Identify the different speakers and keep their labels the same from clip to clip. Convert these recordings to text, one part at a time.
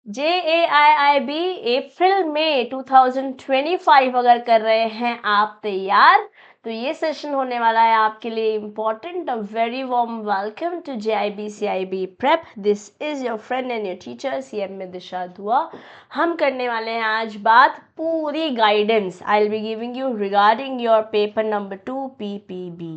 Speaker 1: JAIIB अप्रैल में 2025 अगर कर रहे हैं आप तैयार, तो ये सेशन होने वाला है आपके लिए important. A very warm welcome to JIB CIB prep. This is your friend and your teacher CM में दिशा दुआ। हम करने वाले हैं आज बात पूरी guidance I will be giving you regarding your paper number 2 PPB।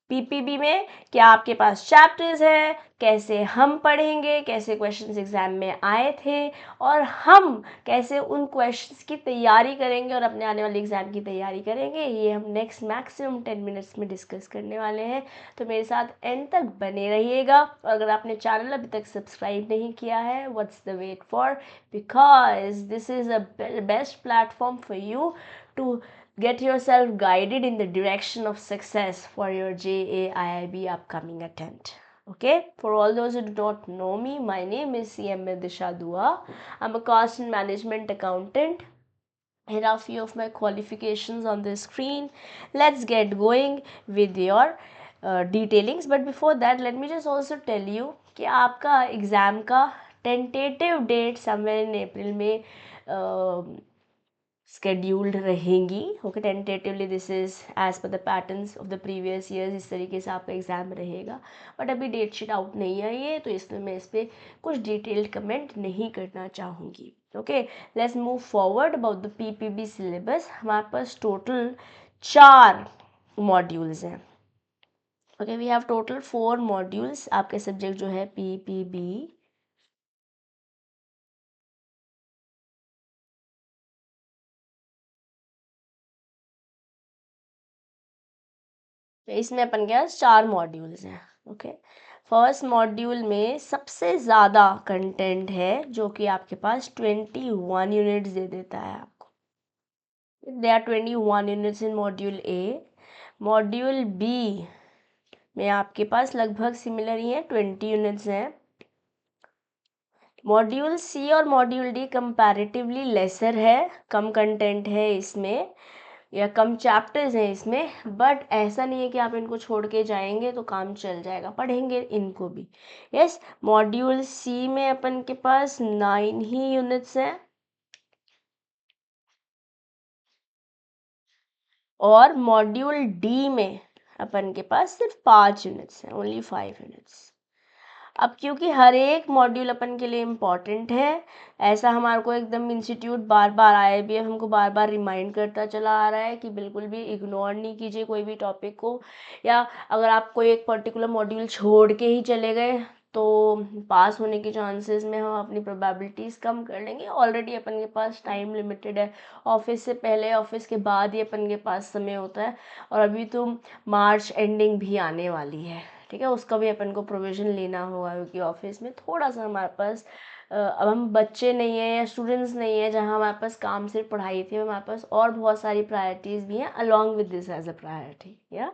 Speaker 1: PPB में क्या आपके पास चैप्टर्स हैं, कैसे हम पढ़ेंगे, कैसे क्वेश्चंस एग्जाम में आए थे, और हम कैसे उन क्वेश्चंस की तैयारी करेंगे और अपने आने वाले एग्जाम की तैयारी करेंगे, ये हम नेक्स्ट मैक्सिमम 10 मिनट्स में डिस्कस करने वाले हैं। तो मेरे साथ एंड तक बने रहिएगा। और अगर आपने चैनल अभी तक सब्सक्राइब नहीं किया है, what's the wait for, because this is a best platform for you to get yourself guided in the direction of success for your JAIIB upcoming attempt. Okay, for all those who do not know me, my name is CM Disha Dua. I'm a cost and management accountant. Here are a few of my qualifications on the screen. Let's get going with your detailings. But before that, let me just also tell you कि आपका exam का tentative date somewhere in April में scheduled रहेंगी। Okay, tentatively this is as per the patterns of the previous years, इस तरीके से आपका exam रहेगा। बट अभी डेट शीट आउट नहीं आई है, तो इसमें मैं इस पर कुछ डिटेल्ड कमेंट नहीं करना चाहूँगी। Okay, let's move forward about the PPB syllabus. हमारे पास टोटल 4 मॉड्यूल्स हैं। Okay, we have total 4 modules. आपके सब्जेक्ट जो है PPB, इसमें अपन के पास 4 मॉड्यूल्स हैं। ओके, फर्स्ट मॉड्यूल में सबसे ज़्यादा कंटेंट है, जो कि आपके पास 21 यूनिट्स दे देता है आपको। They are 21 units in module A. Module B में आपके पास लगभग सिमिलर ही है, 20 यूनिट्स हैं। मॉड्यूल सी और मॉड्यूल डी कंपैरेटिवली लेसर है, कम कंटेंट है इसमें, या कम चैप्टर्स हैं इसमें। बट ऐसा नहीं है कि आप इनको छोड़ के जाएंगे तो काम चल जाएगा, पढ़ेंगे इनको भी। यस, मॉड्यूल सी में अपन के पास 9 ही यूनिट्स हैं, और मॉड्यूल डी में अपन के पास सिर्फ 5 यूनिट्स हैं, ओनली 5 यूनिट्स। अब क्योंकि हर एक मॉड्यूल अपन के लिए इम्पॉर्टेंट है, ऐसा हमारे को एकदम इंस्टीट्यूट बार बार IIBF हमको बार बार रिमाइंड करता चला आ रहा है कि बिल्कुल भी इग्नोर नहीं कीजिए कोई भी टॉपिक को। या अगर आप कोई एक पर्टिकुलर मॉड्यूल छोड़ के ही चले गए, तो पास होने के चांसेस में हम अपनी प्रोबेबिलिटीज़ कम कर लेंगे। ऑलरेडी अपन के पास टाइम लिमिटेड है, ऑफिस से पहले ऑफिस के बाद ही अपन के पास समय होता है, और अभी तो मार्च एंडिंग भी आने वाली है। ठीक है, उसका भी अपन को प्रोविज़न लेना होगा, क्योंकि ऑफिस में थोड़ा सा हमारे पास अब हम बच्चे नहीं हैं या स्टूडेंट्स नहीं हैं जहाँ हमारे पास काम सिर्फ पढ़ाई थी, हमारे पास और बहुत सारी प्रायोरिटीज़ भी हैं along with this as a priority. या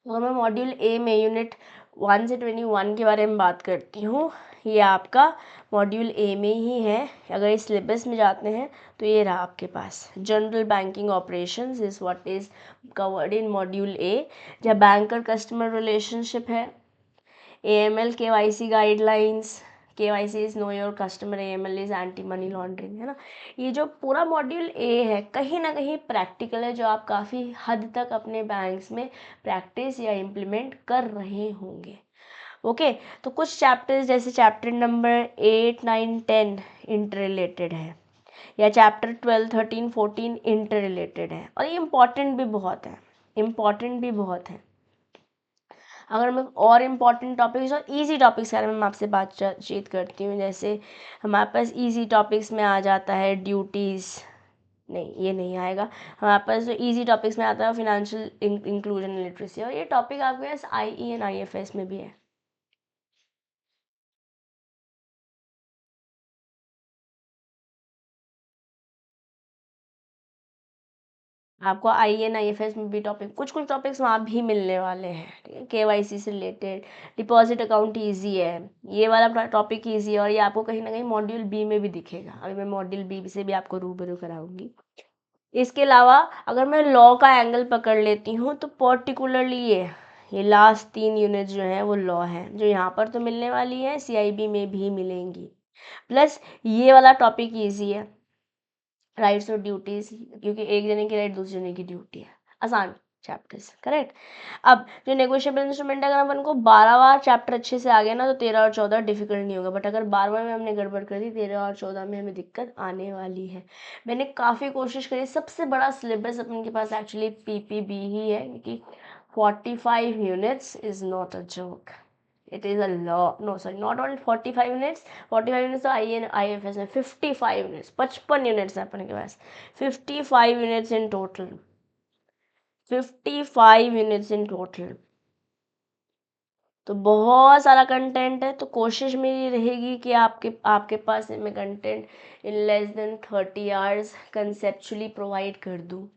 Speaker 1: तो मैं मॉड्यूल ए में यूनिट 1 से 21 के बारे में बात करती हूँ। ये आपका मॉड्यूल ए में ही है। अगर इस सिलेबस में जाते हैं तो ये रहा आपके पास, general banking operations is what is covered in module A. जहाँ बैंकर कस्टमर रिलेशनशिप है, AML KYC guidelines, KYC is know your customer, AML is anti money laundering, है ना। ये जो पूरा मॉड्यूल ए है कहीं ना कहीं प्रैक्टिकल है, जो आप काफ़ी हद तक अपने बैंक्स में प्रैक्टिस या इम्प्लीमेंट कर रहे होंगे। ओके, तो कुछ चैप्टर्स जैसे चैप्टर नंबर 8, 9, 10 इंटर रिलेटेड है, या चैप्टर 12, 13, 14 इंटर रिलेटेड है, और ये इम्पॉर्टेंट भी बहुत है, इम्पॉर्टेंट भी बहुत है। अगर मैं और इम्पॉर्टेंट टॉपिक्स और इजी टॉपिक्स के बारे में मैं आपसे बातचीत करती हूँ, जैसे हमारे पास इजी टॉपिक्स में आ जाता है ड्यूटीज़, नहीं ये नहीं आएगा। हमारे पास जो इजी टॉपिक्स में आता है फिनेंशियल इंक्लूजन लिटरेसी, और ये टॉपिक आपके पास IE एंड IFS में भी है। आपको IE एंड IFS में भी टॉपिक, कुछ कुछ टॉपिक्स वहाँ भी मिलने वाले हैं। ठीक है, KYC से रिलेटेड, डिपॉजिट अकाउंट ईजी है, ये वाला टॉपिक ईजी है, और ये आपको कहीं ना कहीं मॉड्यूल बी में भी दिखेगा। अभी मैं मॉड्यूल बी से भी आपको रूबरू कराऊंगी। इसके अलावा अगर मैं लॉ का एंगल पकड़ लेती हूँ, तो पर्टिकुलरली ये लास्ट 3 यूनिट जो हैं वो लॉ हैं, जो यहाँ पर तो मिलने वाली है, CIB में भी मिलेंगी। प्लस ये वाला टॉपिक ईजी है, राइट्स और ड्यूटीज, क्योंकि एक जने की राइट दूसरे जने की ड्यूटी है, आसान चैप्टर्स, करेक्ट। अब जो नेगोशिएबल इंस्ट्रूमेंट, अगर अपन को 12 बार चैप्टर अच्छे से आ गया ना तो 13 और 14 डिफिकल्ट नहीं होगा, बट अगर 12 में हमने गड़बड़ कर दी 13 और 14 में हमें दिक्कत आने वाली है। मैंने काफ़ी कोशिश करी, सबसे बड़ा सिलेबस अपन के पास एक्चुअली PPB ही है, क्योंकि 45 units is not a joke, it is a lot, no sorry, not only 45 units, 45 units तो IFS में 55 units, 55 units है अपने के पास, 55 units in total, 55 units in total, तो बहुत सारा कंटेंट है। तो कोशिश मेरी रहेगी कि आपके पास मैं content in less than 30 hours conceptually provide कर दूँ,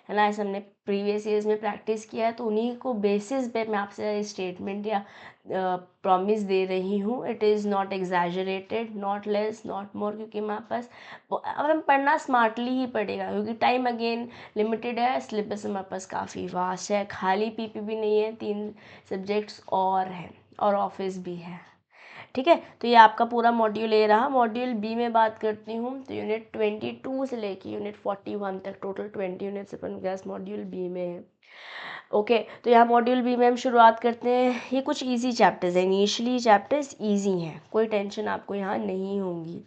Speaker 1: है ना। ऐसा हमने प्रीवियस ईयर्स में प्रैक्टिस किया है, तो उन्हीं को बेसिस पे मैं आपसे स्टेटमेंट या प्रॉमिस दे रही हूँ। It is not exaggerated, not less not more, क्योंकि हमारे पास अब हम पढ़ना स्मार्टली ही पड़ेगा, क्योंकि टाइम अगेन लिमिटेड है, सिलेबस हमारे पास काफ़ी वास्ट है, खाली PPB नहीं है, 3 सब्जेक्ट्स और हैं और ऑफिस भी है, ठीक है। तो ये आपका पूरा मॉड्यूल ए रहा। मॉड्यूल बी में बात करती हूँ तो यूनिट 22 से लेके यूनिट 41 तक टोटल 20 यूनिट्स अपन गैस मॉड्यूल बी में है। ओके, तो यहाँ मॉड्यूल बी में हम शुरुआत करते हैं। ये कुछ इजी चैप्टर्स हैं, इनिशियली चैप्टर्स इजी हैं, कोई टेंशन आपको यहाँ नहीं होगी।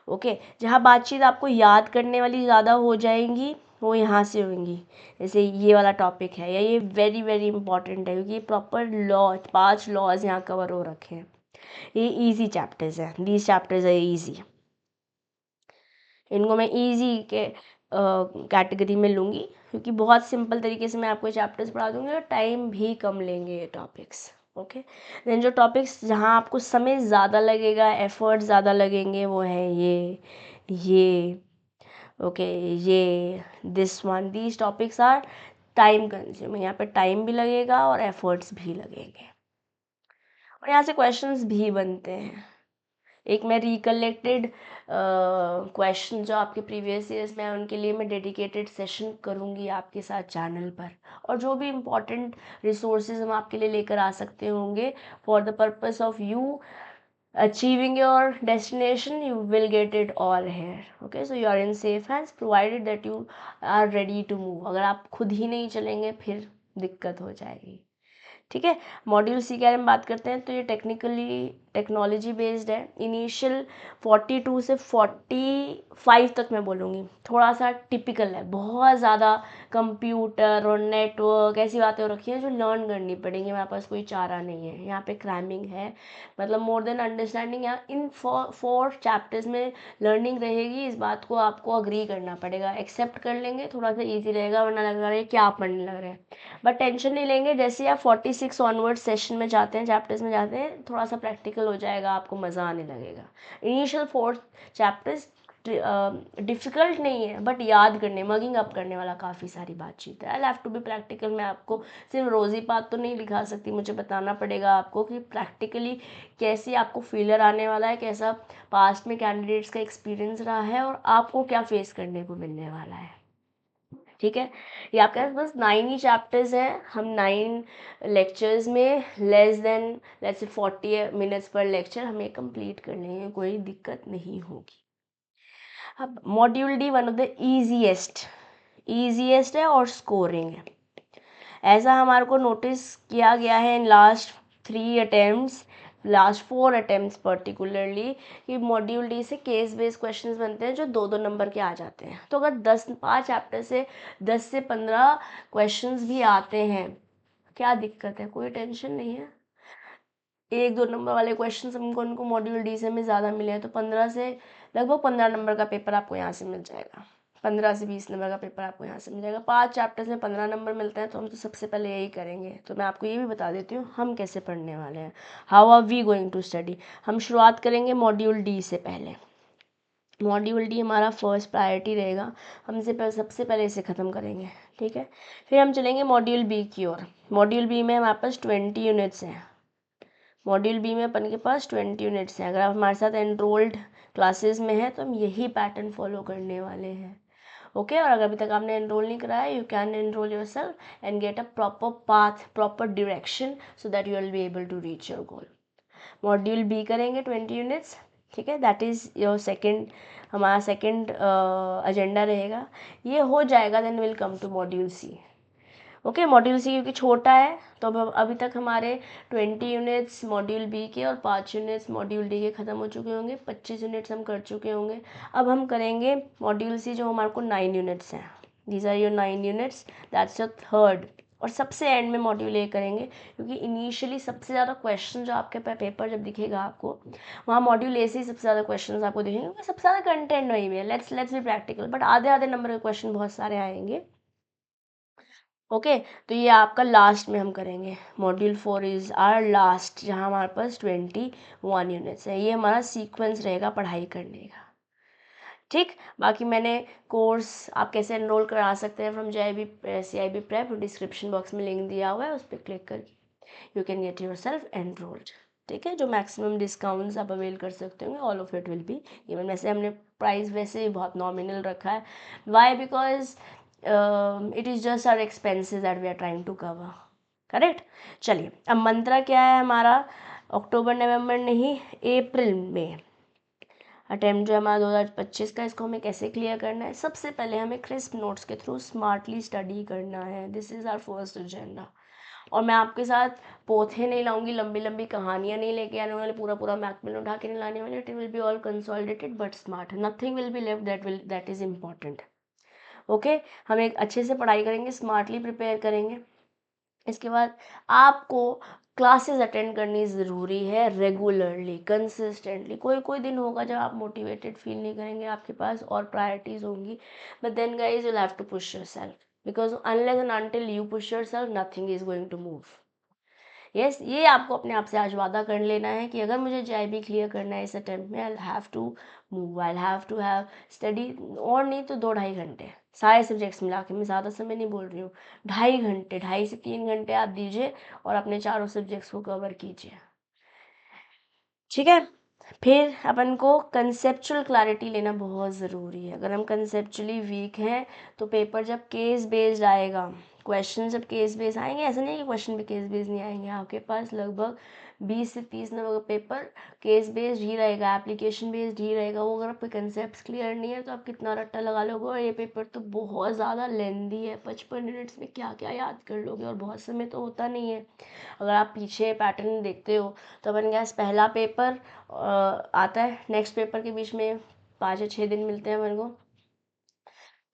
Speaker 1: ओके, जहाँ बातचीत आपको याद करने वाली ज़्यादा हो जाएंगी वो यहाँ से होंगी, जैसे ये वाला टॉपिक है, या ये वेरी वेरी इंपॉर्टेंट है, क्योंकि प्रॉपर लॉ 5 लॉज यहाँ कवर हो रखे हैं। ये इजी चैप्टर्स हैं, दीज चैप्टर्स है इजी, इनको मैं इजी के कैटेगरी में लूँगी, क्योंकि बहुत सिंपल तरीके से मैं आपको चैप्टर्स पढ़ा दूँगी और टाइम भी कम लेंगे ये टॉपिक्स। ओके, देन जो टॉपिक्स जहाँ आपको समय ज़्यादा लगेगा, एफर्ट ज़्यादा लगेंगे, वो है ये ओके, ये this one, these topics are time consuming, यहाँ पे टाइम भी लगेगा और एफर्ट्स भी लगेंगे, और यहाँ से क्वेश्चंस भी बनते हैं। एक मैं रिकलेक्टेड क्वेश्चन जो आपके प्रीवियस ईयर्स में उनके लिए मैं डेडिकेटेड सेशन करूँगी आपके साथ चैनल पर, और जो भी इम्पोर्टेंट रिसोर्सेज हम आपके लिए लेकर आ सकते होंगे for the purpose of you achieving your destination, you will get it all here. Okay, so you are in safe hands provided that you are ready to move. अगर आप खुद ही नहीं चलेंगे फिर दिक्कत हो जाएगी, ठीक है। मॉड्यूल सी के बारे में बात करते हैं, तो ये टेक्नोलॉजी बेस्ड है। इनिशियल 42 से 45 तक मैं बोलूँगी थोड़ा सा टिपिकल है, बहुत ज़्यादा कंप्यूटर और नेटवर्क ऐसी बातें हो रखी हैं जो लर्न करनी पड़ेंगी, हमारे पास कोई चारा नहीं है, यहाँ पे क्रैमिंग है, मतलब मोर देन अंडरस्टैंडिंग। यहाँ इन 4 चैप्टर्स में लर्निंग रहेगी, इस बात को आपको अग्री करना पड़ेगा, एक्सेप्ट कर लेंगे थोड़ा सा ईजी रहेगा, वरना लग रहा है क्या पढ़ने लग रहे हैं, बट टेंशन नहीं लेंगे। जैसे आप 46 ऑनवर्ड सेशन में जाते हैं, चैप्टर्स में जाते हैं, थोड़ा सा प्रैक्टिकल हो जाएगा, आपको मज़ा आने लगेगा। इनिशियल 4 चैप्टर्स डिफ़िकल्ट नहीं है, बट याद करने, मगिंग अप करने वाला काफ़ी सारी बातचीत है। I have to be practical, मैं आपको सिर्फ रोज़ी बात तो नहीं दिखा सकती, मुझे बताना पड़ेगा आपको कि प्रैक्टिकली कैसे आपको फीलर आने वाला है, कैसा पास्ट में कैंडिडेट्स का एक्सपीरियंस रहा है, और आपको क्या फेस करने को मिलने वाला है, ठीक है। ये आपके पास बस 9 ही चैप्टर्स हैं, हम 9 लेक्चर्स में less than let's say 40 minutes पर लेक्चर हमें कंप्लीट कर लेंगे, कोई दिक्कत नहीं होगी। अब module D one of the easiest है और स्कोरिंग है, ऐसा हमारे को नोटिस किया गया है इन लास्ट 4 अटेम्प्ट्स पर्टिकुलरली, कि मॉड्यूल डी से केस बेस्ड क्वेश्चंस बनते हैं जो 2-2 नंबर के आ जाते हैं। तो अगर 5 चैप्टर से 10 से 15 क्वेश्चंस भी आते हैं, क्या दिक्कत है, कोई टेंशन नहीं है। 1-2 नंबर वाले क्वेश्चंस हमको उनको मॉड्यूल डी से में ज़्यादा मिले हैं, तो 15 से लगभग 15 नंबर का पेपर आपको यहाँ से मिल जाएगा, 15 से 20 नंबर का पेपर आपको यहाँ से मिल जाएगा। 5 चैप्टर्स में 15 नंबर मिलते हैं, तो हम तो सबसे पहले यही करेंगे। तो मैं आपको ये भी बता देती हूँ हम कैसे पढ़ने वाले हैं, how are we going to study. हम शुरुआत करेंगे मॉड्यूल डी से पहले, मॉड्यूल डी हमारा फर्स्ट प्रायोरिटी रहेगा, सबसे पहले इसे ख़त्म करेंगे, ठीक है। फिर हम चलेंगे मॉड्यूल बी की ओर। मॉड्यूल बी में हमारे पास 20 यूनिट्स हैं, मॉड्यूल बी में अपन के पास 20 यूनिट्स हैं। अगर आप हमारे साथ एनरोल्ड क्लासेस में हैं तो हम यही पैटर्न फॉलो करने वाले हैं, ओके। और अगर अभी तक आपने एनरोल नहीं कराया, you can enrol yourself and get a proper path, proper direction, so that you will be able to reach your goal. Module B करेंगे 20 यूनिट्स, ठीक है, दैट इज़ योर सेकंड, हमारा सेकंड एजेंडा रहेगा। ये हो जाएगा then will come to module C. Okay, module C क्योंकि छोटा है तो अब अभी तक हमारे 20 यूनिट्स मॉड्यूल बी के और 5 यूनिट्स मॉड्यूल डी के ख़त्म हो चुके होंगे, 25 यूनिट्स हम कर चुके होंगे। अब हम करेंगे मॉड्यूल सी जो हमारे को 9 यूनिट्स हैं, these are your 9 units, that's your third. और सबसे एंड में मॉड्यूल ए करेंगे क्योंकि इनिशियली सबसे ज़्यादा क्वेश्चन जो आपके पेपर जब दिखेगा आपको, वहाँ मॉड्यूल ए से ही सबसे ज़्यादा क्वेश्चन आपको दिखेंगे क्योंकि सबसे ज़्यादा कंटेंट वही है। लेट्स बी प्रैक्टिकल, बट आधे आधे नंबर के क्वेश्चन बहुत सारे आएंगे। ओके तो ये आपका लास्ट में हम करेंगे। मॉड्यूल 4 इज़ आर लास्ट, जहाँ हमारे पास 21 यूनिट्स है। ये हमारा सीक्वेंस रहेगा पढ़ाई करने का। ठीक, बाकी मैंने कोर्स आप कैसे एनरोल करा सकते हैं from CIB prep, description box में लिंक दिया हुआ है, उस पर क्लिक करके you can get your self enrolled. ठीक है, जो मैक्सिमम डिस्काउंट्स आप अवेल कर सकते होंगे all of it will be even. वैसे हमने प्राइस वैसे ही बहुत नॉमिनल रखा है, why because it is just our expenses that we are trying to cover, correct. चलिए, अब मंत्रा क्या है हमारा, अक्टूबर नवंबर नहीं, अप्रैल में अटेम्प्ट जो हमारा 2025 का, इसको हमें कैसे क्लियर करना है। सबसे पहले हमें क्रिस्प नोट्स के थ्रू स्मार्टली स्टडी करना है, this is our first agenda. और मैं आपके साथ पोथे नहीं लाऊंगी, लंबी लंबी कहानियाँ नहीं लेके आने वाले, पूरा पूरा मैकमिल उठा के नहीं लाने वाले। It will be all consolidated but smart, nothing will be left that is important. Okay, हम एक अच्छे से पढ़ाई करेंगे, स्मार्टली प्रिपेयर करेंगे। इसके बाद आपको क्लासेस अटेंड करनी ज़रूरी है, रेगुलरली, कंसिस्टेंटली। कोई कोई दिन होगा जब आप मोटिवेटेड फील नहीं करेंगे, आपके पास और प्रायोरिटीज़ होंगी, but then guys you have to push yourself because unless and until you push yourself nothing is going to move. Yes, ये आपको अपने आप से आज वादा कर लेना है कि अगर मुझे JIB क्लियर करना है इस अटेम्प्ट में, I have to move, I have to have study. और नहीं तो 2-2.5 घंटे सारे सब्जेक्ट्स मिला के, मैं ज़्यादा समय नहीं बोल रही हूँ, 2.5 घंटे, 2.5 से 3 घंटे आप दीजिए और अपने चारों सब्जेक्ट्स को कवर कीजिए। ठीक है, फिर अपन को कंसेप्चुअल क्लैरिटी लेना बहुत ज़रूरी है। अगर हम कंसेप्चुअली वीक हैं तो पेपर जब केस बेस्ड आएगा, क्वेश्चन जब केस बेस्ड आएंगे, ऐसा नहीं है कि क्वेश्चन भी केस बेस्ड नहीं आएंगे, आपके पास लगभग 20 से 30 नंबर का पेपर केस बेस्ड ही रहेगा, एप्लीकेशन बेस्ड ही रहेगा। वो अगर आपके कंसेप्ट क्लियर नहीं है तो आप कितना रट्टा लगा लोगे, और ये पेपर तो बहुत ज़्यादा लेंदी है, 55 मिनट्स में क्या क्या याद कर लोगे, और बहुत समय तो होता नहीं है। अगर आप पीछे पैटर्न देखते हो तो अपन गैस पहला पेपर आता है, नेक्स्ट पेपर के बीच में 5 या 6 दिन मिलते हैं मेरे को।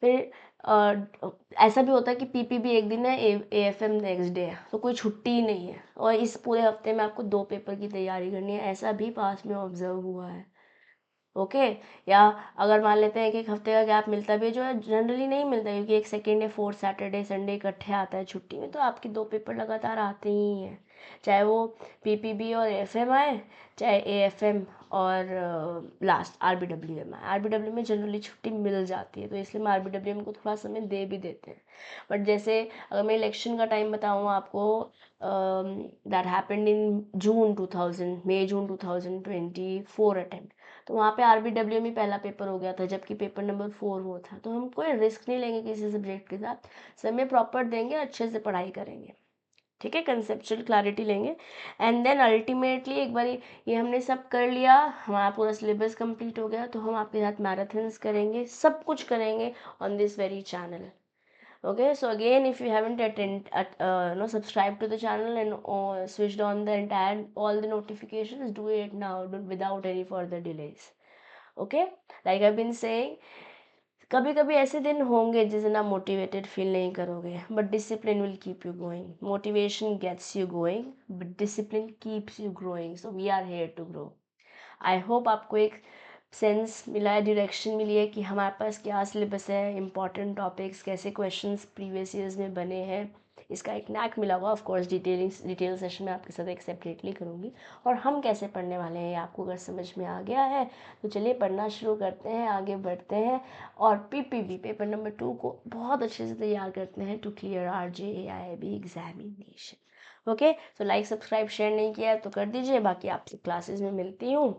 Speaker 1: फिर ऐसा भी होता है कि PPB एक दिन है, AFM नेक्स्ट डे है, तो कोई छुट्टी ही नहीं है, और इस पूरे हफ्ते में आपको 2 पेपर की तैयारी करनी है। ऐसा भी पास में ऑब्जर्व हुआ है। ओके, या अगर मान लेते हैं कि एक हफ्ते का गैप मिलता भी है, जो है जनरली नहीं मिलता क्योंकि एक सेकेंड या फोर्थ सैटरडे संडे इकट्ठे आता है छुट्टी में, तो आपके 2 पेपर लगातार आते ही हैं, चाहे वो PPB और AFM आए, चाहे AFM और लास्ट RBWM आए। RBWM में जनरली छुट्टी मिल जाती है, तो इसलिए हम RBWM को थोड़ा समय दे भी देते हैं। बट जैसे अगर मैं इलेक्शन का टाइम बताऊँ आपको, that happened in May June 2024 attempt, तो वहाँ पे RBWM ही पहला पेपर हो गया था, जबकि पेपर नंबर 4 वो था। तो हम कोई रिस्क नहीं लेंगे किसी सब्जेक्ट के साथ, समय प्रॉपर देंगे, अच्छे से पढ़ाई करेंगे। ठीक है, कंसेप्चुअल क्लैरिटी लेंगे, एंड देन अल्टीमेटली एक बार ये हमने सब कर लिया, हमारा पूरा सिलेबस कंप्लीट हो गया, तो हम आपके साथ मैराथन्स करेंगे, सब कुछ करेंगे on this very channel. Okay, so again, if you haven't subscribed to the channel and switched on the entire all the notifications, do it now, without any further delays. Okay, like I've been saying, कभी कभी ऐसे दिन होंगे जिस दिन आप motivated feel नहीं करोगे, but discipline will keep you going. Motivation gets you going but discipline keeps you growing, so we are here to grow. I hope आपको एक सेंस मिला है, डायरेक्शन मिली है कि हमारे पास क्या सिलेबस है, इंपॉर्टेंट टॉपिक्स, कैसे क्वेश्चंस प्रीवियस ईयर्स में बने हैं, इसका एक नैक मिला हुआ। ऑफ कोर्स डिटेल सेशन में आपके साथ एक सेपरेटली करूँगी, और हम कैसे पढ़ने वाले हैं आपको अगर समझ में आ गया है तो चलिए पढ़ना शुरू करते हैं, आगे बढ़ते हैं, और PPB पेपर नंबर 2 को बहुत अच्छे से तैयार करते हैं to clear RJAIB examination. Okay, so like subscribe share नहीं किया है तो कर दीजिए, बाकी आपसे क्लासेस में मिलती हूँ।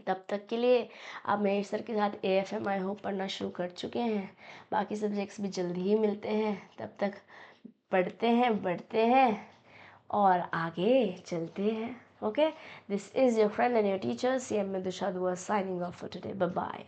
Speaker 1: तब तक के लिए आप महेश सर के साथ AFM आई होप पढ़ना शुरू कर चुके हैं, बाकी सब्जेक्ट्स भी जल्दी ही मिलते हैं। तब तक पढ़ते हैं, बढ़ते हैं और आगे चलते हैं। Okay, this is your friend and your teacher, CM Midusha Dua, signing off for today. Bye bye.